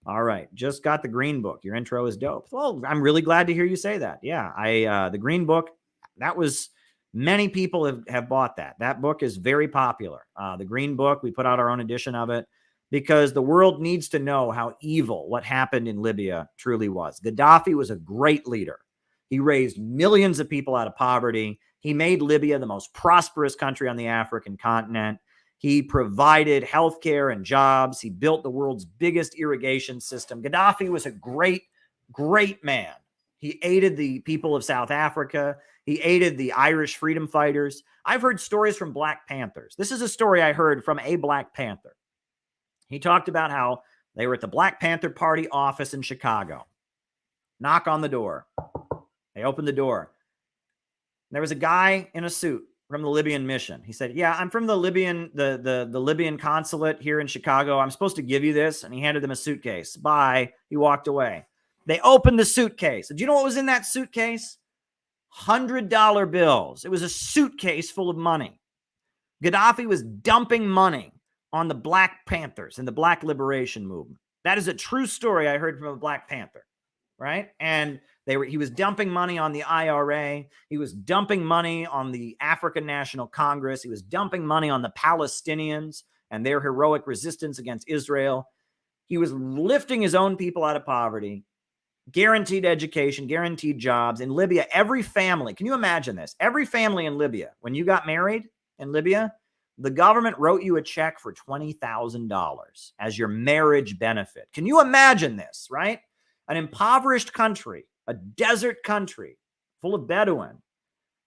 All right. Just got the Green Book. Your intro is dope. Well, I'm really glad to hear you say that. Yeah. The Green Book, that was many people have bought that. That book is very popular. The Green Book, we put out our own edition of it because the world needs to know how evil what happened in Libya truly was. Gaddafi was a great leader. He raised millions of people out of poverty. He made Libya the most prosperous country on the African continent. He provided healthcare and jobs. He built the world's biggest irrigation system. Gaddafi was a great, great man. He aided the people of South Africa. He aided the Irish freedom fighters. I've heard stories from Black Panthers. This is a story I heard from a Black Panther. He talked about how they were at the Black Panther Party office in Chicago. Knock on the door. They opened the door. There was a guy in a suit from the Libyan mission. He said, "Yeah, I'm from the Libyan consulate here in Chicago. I'm supposed to give you this." And he handed them a suitcase. Bye. He walked away. They opened the suitcase. Do you know what was in that suitcase? $100 bills. It was a suitcase full of money. Gaddafi was dumping money on the Black Panthers and the Black Liberation Movement. That is a true story I heard from a Black Panther, right? And he was dumping money on the IRA. He was dumping money on the African National Congress. He was dumping money on the Palestinians and their heroic resistance against Israel. He was lifting his own people out of poverty, guaranteed education, guaranteed jobs. In Libya, every family, can you imagine this? Every family in Libya, when you got married in Libya, the government wrote you a check for $20,000 as your marriage benefit. Can you imagine this, right? An impoverished country, a desert country full of Bedouin,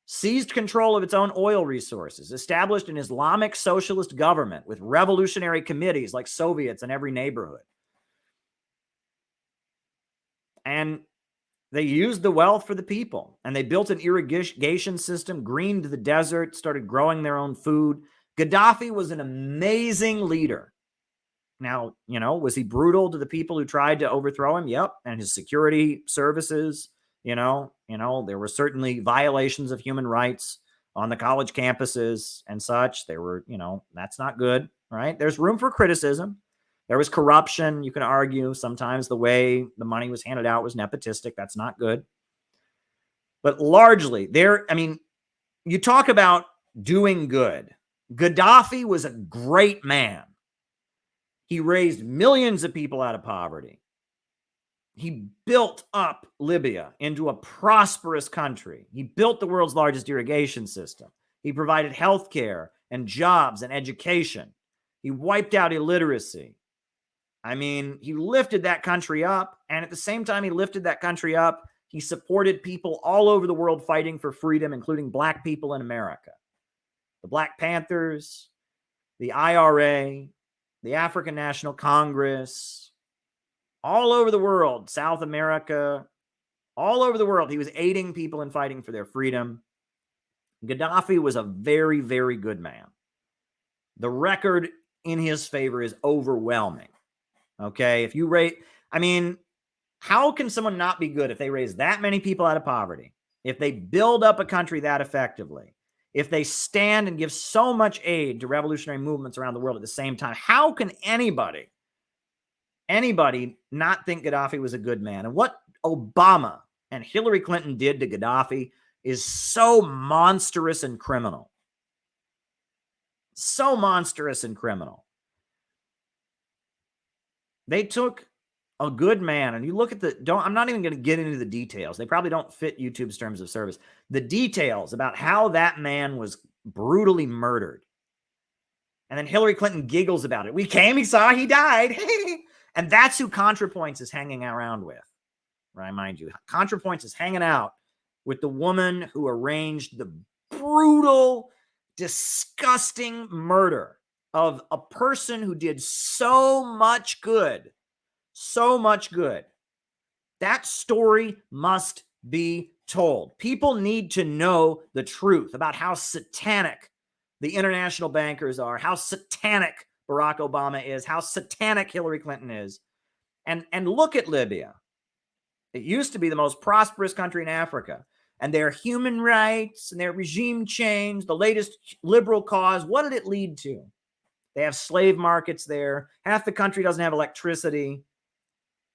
seized control of its own oil resources, established an Islamic socialist government with revolutionary committees like Soviets in every neighborhood. And they used the wealth for the people, and they built an irrigation system, greened the desert, started growing their own food. Gaddafi was an amazing leader. Now, was he brutal to the people who tried to overthrow him? Yep. And his security services, there were certainly violations of human rights on the college campuses and such. There were, that's not good, right? There's room for criticism. There was corruption. You can argue sometimes the way the money was handed out was nepotistic. That's not good. But largely, you talk about doing good. Gaddafi was a great man. He raised millions of people out of poverty. He built up Libya into a prosperous country. He built the world's largest irrigation system. He provided health care and jobs and education. He wiped out illiteracy. He lifted that country up, and at the same time he lifted that country up, he supported people all over the world fighting for freedom, including Black people in America. The Black Panthers, the IRA, the African National Congress, all over the world, South America, all over the world, he was aiding people in fighting for their freedom. Gaddafi was a very, very good man. The record in his favor is overwhelming. Okay, if you rate, how can someone not be good if they raise that many people out of poverty? If they build up a country that effectively? If they stand and give so much aid to revolutionary movements around the world at the same time? How can anybody not think Gaddafi was a good man? And what Obama and Hillary Clinton did to Gaddafi is so monstrous and criminal. So monstrous and criminal. They took a good man, and you look at I'm not even going to get into the details. They probably don't fit YouTube's terms of service. The details about how that man was brutally murdered. And then Hillary Clinton giggles about it. We came, he saw, he died. And that's who ContraPoints is hanging around with. Right, mind you. ContraPoints is hanging out with the woman who arranged the brutal, disgusting murder of a person who did so much good. So much good. That story must be told. People need to know the truth about how satanic the international bankers are, how satanic Barack Obama is, how satanic Hillary Clinton is. And look at Libya. It used to be the most prosperous country in Africa. And their human rights and their regime change, the latest liberal cause, what did it lead to? They have slave markets there. Half the country doesn't have electricity.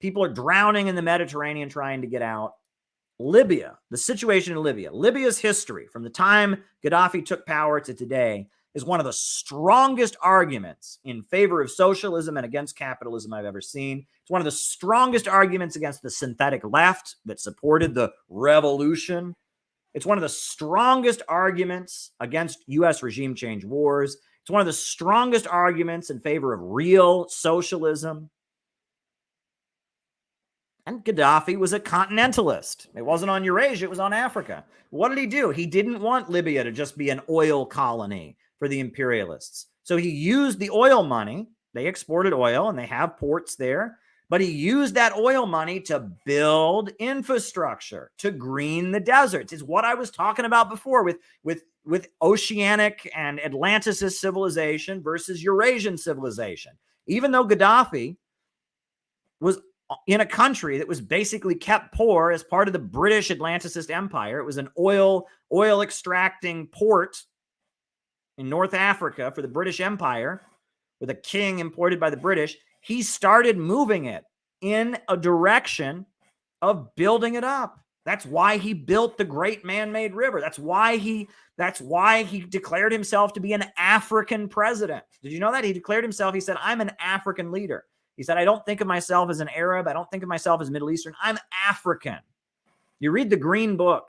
People are drowning in the Mediterranean trying to get out. Libya, the situation in Libya, Libya's history from the time Gaddafi took power to today is one of the strongest arguments in favor of socialism and against capitalism I've ever seen. It's one of the strongest arguments against the synthetic left that supported the revolution. It's one of the strongest arguments against U.S. regime change wars. It's one of the strongest arguments in favor of real socialism. And Gaddafi was a continentalist. It wasn't on Eurasia, it was on Africa. What did he do? He didn't want Libya to just be an oil colony for the imperialists. So he used the oil money. They exported oil and they have ports there. But he used that oil money to build infrastructure, to green the deserts. It's what I was talking about before with oceanic and Atlanticist civilization versus Eurasian civilization. Even though Gaddafi was in a country that was basically kept poor as part of the British Atlanticist Empire. It was an oil extracting port in North Africa for the British Empire with a king imported by the British. He started moving it in a direction of building it up. That's why he built the great man-made river. That's why he declared himself to be an African president. Did you know that? He declared himself, he said, I'm an African leader. He said, I don't think of myself as an Arab. I don't think of myself as Middle Eastern. I'm African. You read the Green Book.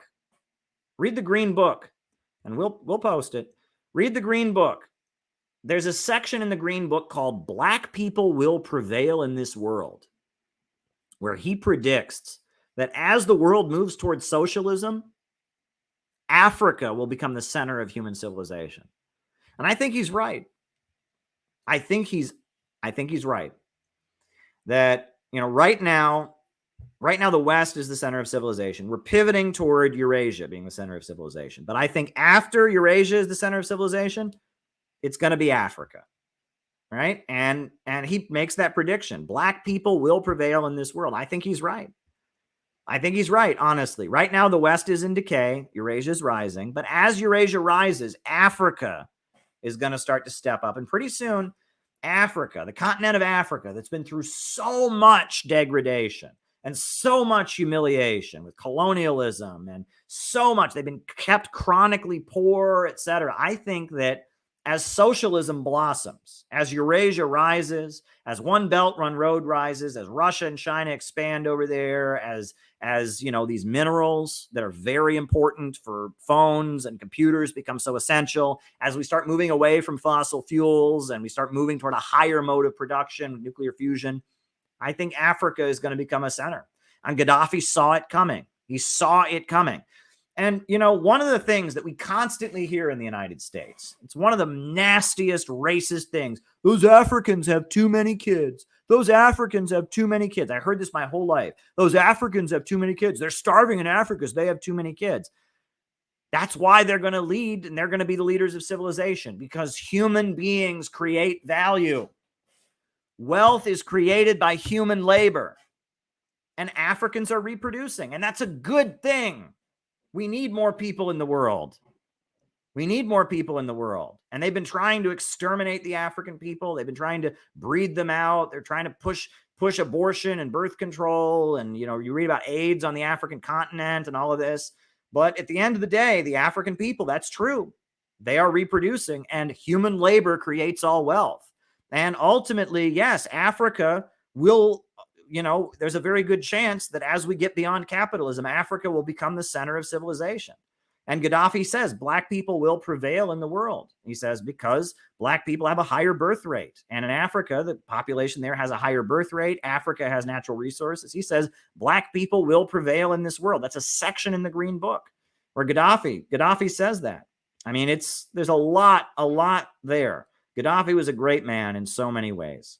Read the Green Book, and we'll post it. Read the Green Book. There's a section in the Green Book called Black People Will Prevail in This World, where he predicts that as the world moves towards socialism, Africa will become the center of human civilization. And I think he's right. I think he's right. That, right now the West is the center of civilization. We're pivoting toward Eurasia being the center of civilization. But I think after Eurasia is the center of civilization, it's going to be Africa, right? And he makes that prediction. Black people will prevail in this world. I think he's right. Honestly. Right now, the West is in decay. Eurasia is rising. But as Eurasia rises, Africa is going to start to step up. And pretty soon, Africa, the continent of Africa, that's been through so much degradation and so much humiliation with colonialism and so much, they've been kept chronically poor, etc. I think that as socialism blossoms, as Eurasia rises, as One Belt, One Road rises, as Russia and China expand over there, as these minerals that are very important for phones and computers become so essential, as we start moving away from fossil fuels and we start moving toward a higher mode of production, nuclear fusion, I think Africa is going to become a center. And Gaddafi saw it coming. He saw it coming. And, one of the things that we constantly hear in the United States, it's one of the nastiest racist things. Those Africans have too many kids. Those Africans have too many kids. I heard this my whole life. Those Africans have too many kids. They're starving in Africa because they have too many kids. That's why they're going to lead and they're going to be the leaders of civilization, because human beings create value. Wealth is created by human labor, and Africans are reproducing, and that's a good thing. We need more people in the world. And they've been trying to exterminate the African people. They've been trying to breed them out. They're trying to push abortion and birth control. And, you read about AIDS on the African continent and all of this. But at the end of the day, the African people, that's true. They are reproducing, and human labor creates all wealth. And ultimately, yes, Africa will, there's a very good chance that as we get beyond capitalism, Africa will become the center of civilization. And Gaddafi says Black people will prevail in the world. He says because Black people have a higher birth rate. And in Africa, the population there has a higher birth rate. Africa has natural resources. He says Black people will prevail in this world. That's a section in the Green Book where Gaddafi says that. I mean, there's a lot there. Gaddafi was a great man in so many ways.